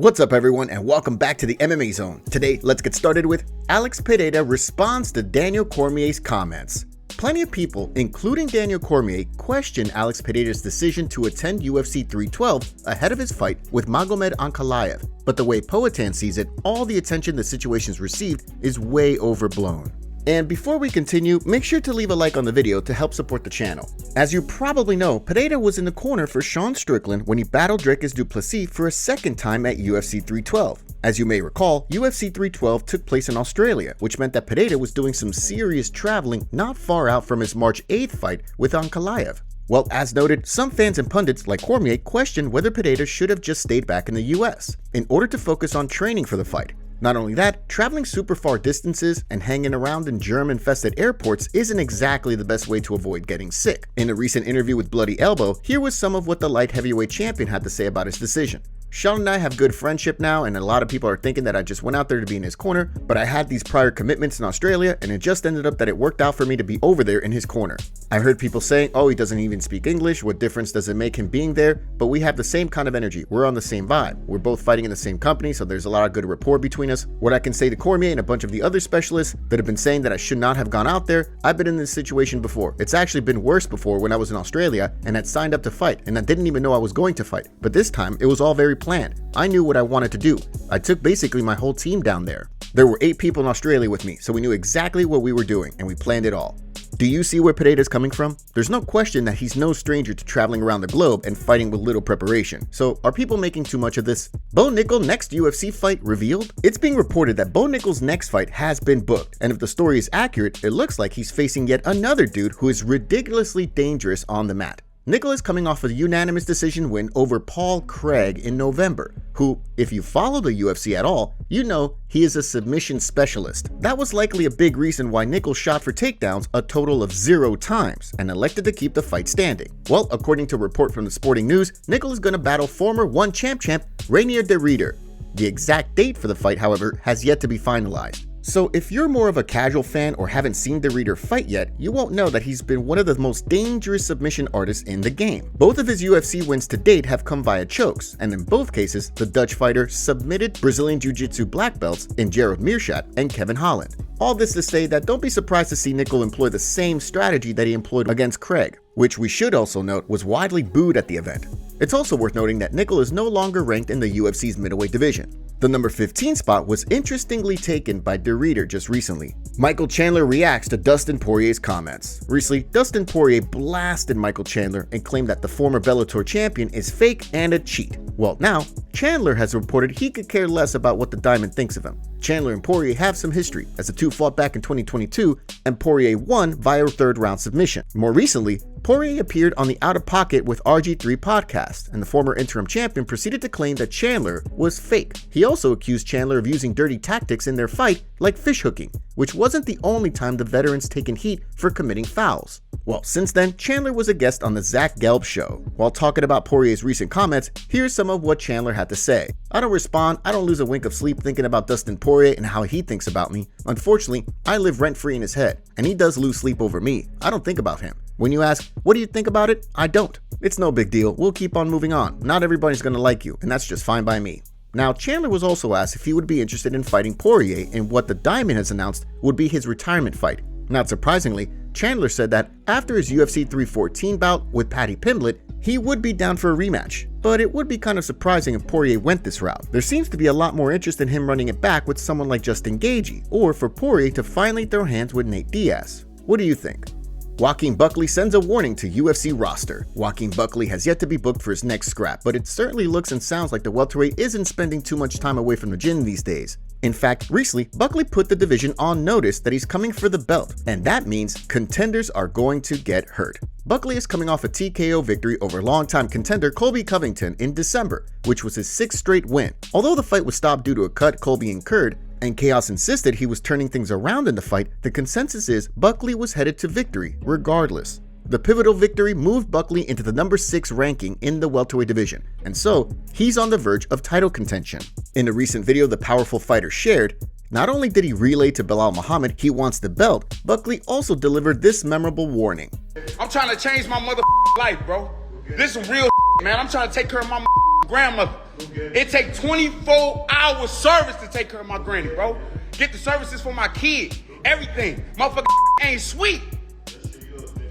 What's up everyone and welcome back to the MMA Zone. Today, let's get started with Alex Pereira responds to Daniel Cormier's comments. Plenty of people, including Daniel Cormier, question Alex Pereira's decision to attend UFC 312 ahead of his fight with Magomed Ankalaev, but the way Poatan sees it, all the attention the situation's received is way overblown. And before we continue, make sure to leave a like on the video to help support the channel. As you probably know, Pereira was in the corner for Sean Strickland when he battled Dricus du Plessis for a second time at UFC 312. As you may recall, UFC 312 took place in Australia, which meant that Pereira was doing some serious traveling not far out from his March 8th fight with Ankalaev. Well, as noted, some fans and pundits like Cormier questioned whether Pereira should have just stayed back in the US in order to focus on training for the fight. Not only that, traveling super far distances and hanging around in germ-infested airports isn't exactly the best way to avoid getting sick. In a recent interview with Bloody Elbow, here was some of what the light heavyweight champion had to say about his decision. Sean and I have good friendship now, and a lot of people are thinking that I just went out there to be in his corner, but I had these prior commitments in Australia, and it just ended up that it worked out for me to be over there in his corner. I heard people saying, oh, he doesn't even speak English, what difference does it make him being there? But we have the same kind of energy, we're on the same vibe. We're both fighting in the same company, so there's a lot of good rapport between us. What I can say to Cormier and a bunch of the other specialists that have been saying that I should not have gone out there, I've been in this situation before. It's actually been worse before when I was in Australia and had signed up to fight, and I didn't even know I was going to fight. But this time, it was all very planned. I knew what I wanted to do. I took basically my whole team down there. There were 8 people in Australia with me, so we knew exactly what we were doing, and we planned it all. Do you see where Pereira's coming from? There's no question that he's no stranger to traveling around the globe and fighting with little preparation. So are people making too much of this? Bo Nickal next UFC fight revealed? It's being reported that Bo Nickal's next fight has been booked, and if the story is accurate, it looks like he's facing yet another dude who is ridiculously dangerous on the mat. Nickal is coming off a unanimous decision win over Paul Craig in November, who, if you follow the UFC at all, you know he is a submission specialist. That was likely a big reason why Nickal shot for takedowns a total of 0 times and elected to keep the fight standing. Well, according to a report from the Sporting News, Nickal is going to battle former one champ Reinier de Ridder. The exact date for the fight, however, has yet to be finalized. So if you're more of a casual fan or haven't seen de Ridder fight yet, you won't know that he's been one of the most dangerous submission artists in the game. Both of his UFC wins to date have come via chokes, and in both cases, the Dutch fighter submitted Brazilian Jiu-Jitsu black belts in Gerald Meerschaert and Kevin Holland. All this to say that don't be surprised to see Nickal employ the same strategy that he employed against Craig, which we should also note was widely booed at the event. It's also worth noting that Nickal is no longer ranked in the UFC's middleweight division. The number 15 spot was interestingly taken by de Ridder just recently. Michael Chandler reacts to Dustin Poirier's comments. Recently, Dustin Poirier blasted Michael Chandler and claimed that the former Bellator champion is fake and a cheat. Well, now, Chandler has reported he could care less about what the Diamond thinks of him. Chandler and Poirier have some history, as the two fought back in 2022, and Poirier won via a 3rd round submission. More recently, Poirier appeared on the Out of Pocket with RG3 podcast, and the former interim champion proceeded to claim that Chandler was fake. He also accused Chandler of using dirty tactics in their fight, like fish hooking, which wasn't the only time the veteran's taken heat for committing fouls. Well, since then, Chandler was a guest on the Zach Gelb show. While talking about Poirier's recent comments, here's some of what Chandler had to say. I don't respond, I don't lose a wink of sleep thinking about Dustin Poirier and how he thinks about me. Unfortunately, I live rent-free in his head, and he does lose sleep over me. I don't think about him. When you ask, what do you think about it? I don't. It's no big deal, we'll keep on moving on. Not everybody's gonna like you, and that's just fine by me. Now, Chandler was also asked if he would be interested in fighting Poirier in what the Diamond has announced would be his retirement fight. Not surprisingly, Chandler said that after his UFC 314 bout with Paddy Pimblett, he would be down for a rematch. But it would be kind of surprising if Poirier went this route. There seems to be a lot more interest in him running it back with someone like Justin Gaethje, or for Poirier to finally throw hands with Nate Diaz. What do you think? Joaquin Buckley sends a warning to UFC roster. Joaquin Buckley has yet to be booked for his next scrap, but it certainly looks and sounds like the welterweight isn't spending too much time away from the gym these days. In fact, recently, Buckley put the division on notice that he's coming for the belt, and that means contenders are going to get hurt. Buckley is coming off a TKO victory over longtime contender Colby Covington in December, which was his 6th straight win. Although the fight was stopped due to a cut Colby incurred, and Chaos insisted he was turning things around in the fight, the consensus is Buckley was headed to victory regardless. The pivotal victory moved Buckley into the number 6 ranking in the welterweight division, and so he's on the verge of title contention. In a recent video the powerful fighter shared, not only did he relay to Belal Muhammad he wants the belt, Buckley also delivered this memorable warning. I'm trying to change my life, bro. This is real, man. I'm trying to take care of my grandmother. It take 24-hour service to take care of my granny, bro. Get the services for my kid. Everything. Motherfucker ain't sweet.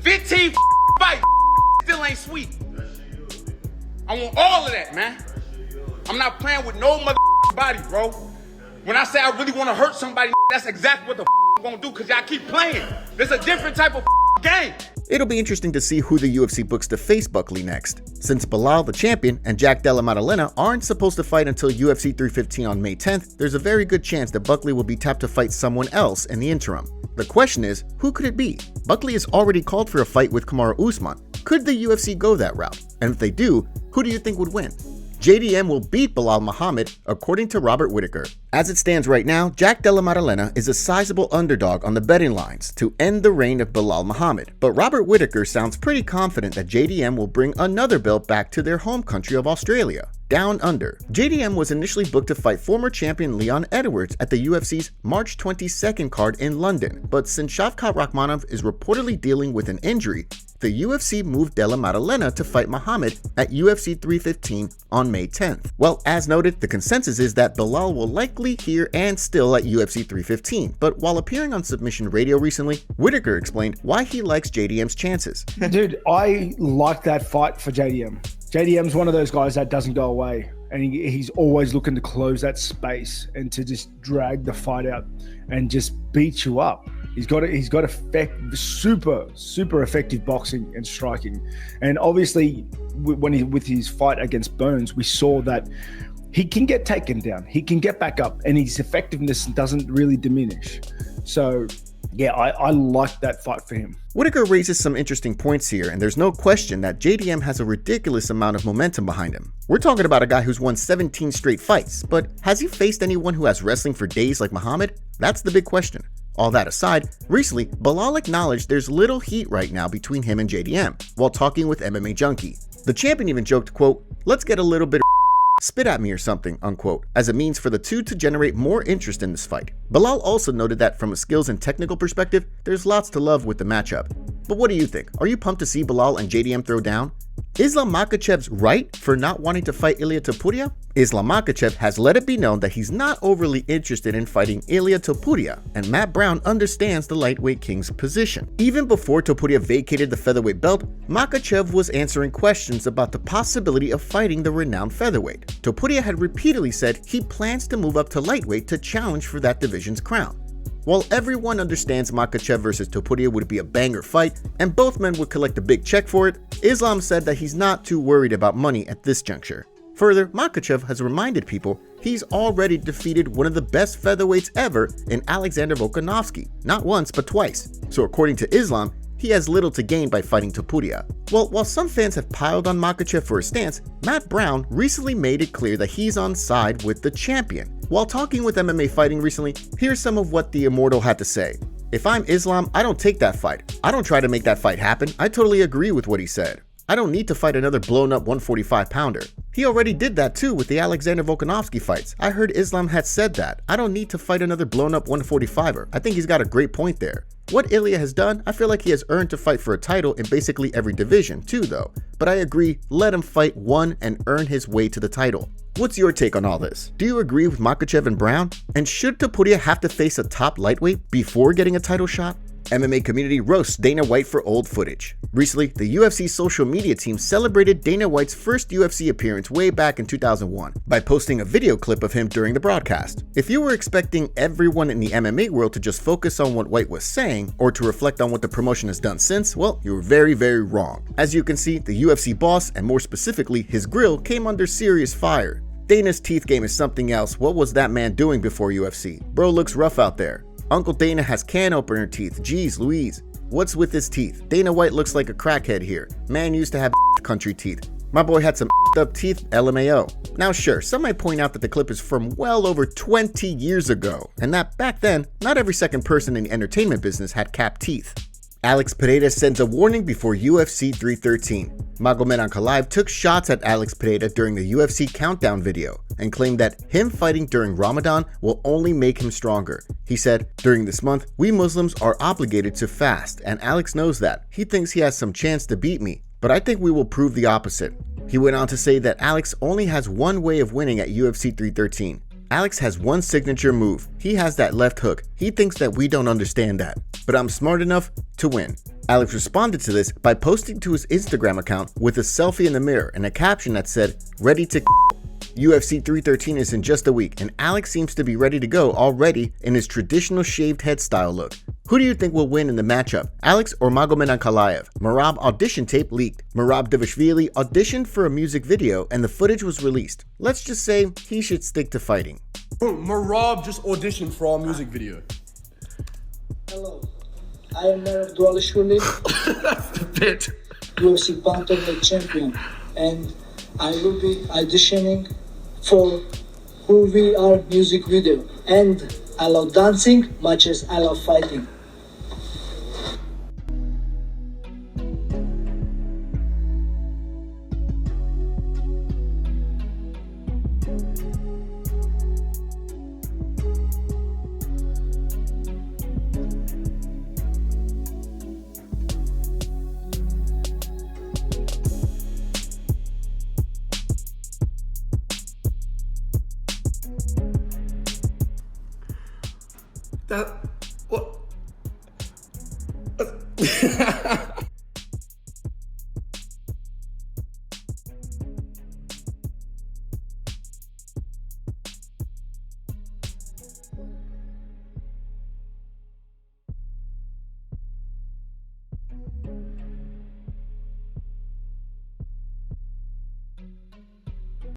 15 fights still ain't sweet. I want all of that, man. I'm not playing with no body, bro. When I say I really want to hurt somebody, that's exactly what the I'm gonna do, because y'all keep playing. There's a different type of game. It'll be interesting to see who the UFC books to face Buckley next. Since Belal, the champion, and Jack Della Maddalena aren't supposed to fight until UFC 315 on May 10th, there's a very good chance that Buckley will be tapped to fight someone else in the interim. The question is, who could it be? Buckley has already called for a fight with Kamaru Usman. Could the UFC go that route? And if they do, who do you think would win? JDM will beat Belal Muhammad, according to Robert Whittaker. As it stands right now, Jack Della Maddalena is a sizable underdog on the betting lines to end the reign of Belal Muhammad, but Robert Whittaker sounds pretty confident that JDM will bring another belt back to their home country of Australia. Down Under. JDM was initially booked to fight former champion Leon Edwards at the UFC's March 22nd card in London, but since Shavkat Rakhmonov is reportedly dealing with an injury, the UFC moved Della Maddalena to fight Muhammad at UFC 315 on May 10th. Well, as noted, the consensus is that Belal will likely hear and still at UFC 315, but while appearing on Submission Radio recently, Whittaker explained why he likes JDM's chances. Dude, I like that fight for JDM. JDM's one of those guys that doesn't go away, and he's always looking to close that space and to just drag the fight out and just beat you up. He's got super effective boxing and striking, and obviously with his fight against Burns, we saw that he can get taken down, he can get back up, and his effectiveness doesn't really diminish. So yeah, I like that fight for him. Whittaker raises some interesting points here, and there's no question that JDM has a ridiculous amount of momentum behind him. We're talking about a guy who's won 17 straight fights, but has he faced anyone who has wrestling for days like Muhammad? That's the big question. All that aside, recently, Belal acknowledged there's little heat right now between him and JDM, while talking with MMA Junkie. The champion even joked, quote, "Let's get a little bit of spit at me or something," unquote, as a means for the two to generate more interest in this fight. Belal also noted that from a skills and technical perspective, there's lots to love with the matchup. But what do you think? Are you pumped to see Belal and JDM throw down? Islam Makhachev's right for not wanting to fight Ilia Topuria? Islam Makhachev has let it be known that he's not overly interested in fighting Ilia Topuria, and Matt Brown understands the lightweight king's position. Even before Topuria vacated the featherweight belt, Makhachev was answering questions about the possibility of fighting the renowned featherweight. Topuria had repeatedly said he plans to move up to lightweight to challenge for that division's crown. While everyone understands Makhachev versus Topuria would be a banger fight, and both men would collect a big check for it, Islam said that he's not too worried about money at this juncture. Further, Makhachev has reminded people he's already defeated one of the best featherweights ever in Alexander Volkanovski, not once but twice. So according to Islam, he has little to gain by fighting Topuria. Well, while some fans have piled on Makhachev for his stance, Matt Brown recently made it clear that he's on side with the champion. While talking with MMA Fighting recently, here's some of what the Immortal had to say. "If I'm Islam, I don't take that fight. I don't try to make that fight happen. I totally agree with what he said. I don't need to fight another blown up 145-pounder. He already did that too with the Alexander Volkanovski fights. I heard Islam had said that. I don't need to fight another blown up 145er. I think he's got a great point there. What Ilia has done, I feel like he has earned to fight for a title in basically every division too though. But I agree, let him fight one and earn his way to the title." What's your take on all this? Do you agree with Makhachev and Brown? And should Topuria have to face a top lightweight before getting a title shot? MMA community roasts Dana White for old footage. Recently, the UFC social media team celebrated Dana White's first UFC appearance way back in 2001 by posting a video clip of him during the broadcast. If you were expecting everyone in the MMA world to just focus on what White was saying or to reflect on what the promotion has done since, well, you were very, very wrong. As you can see, the UFC boss, and more specifically his grill, came under serious fire. Dana's teeth game is something else. What was that man doing before UFC? Bro looks rough out there. Uncle Dana has can opener teeth. Jeez Louise. What's with his teeth? Dana White looks like a crackhead here. Man used to have country teeth. My boy had some up teeth, LMAO. Now sure, some might point out that the clip is from well over 20 years ago, and that back then, not every second person in the entertainment business had capped teeth. Alex Pereira sends a warning before UFC 313. Magomed Ankalaev took shots at Alex Pereira during the UFC countdown video and claimed that him fighting during Ramadan will only make him stronger. He said, "During this month, we Muslims are obligated to fast, and Alex knows that. He thinks he has some chance to beat me, but I think we will prove the opposite." He went on to say that Alex only has one way of winning at UFC 313. Alex has one signature move. He has that left hook. He thinks that we don't understand that, but I'm smart enough to win. Alex responded to this by posting to his Instagram account with a selfie in the mirror and a caption that said, "Ready to UFC 313 is in just a week, and Alex seems to be ready to go already in his traditional shaved head style look. Who do you think will win in the matchup, Alex or Magomed Ankalaev? Merab audition tape leaked. Merab auditioned for a music video and the footage was released. Let's just say he should stick to fighting." Merab just auditioned for our music video. Hello, I am Merab That's the bit. UFC bantamweight champion, and I will be auditioning for Who We Are music video. And I love dancing much as I love fighting. That what?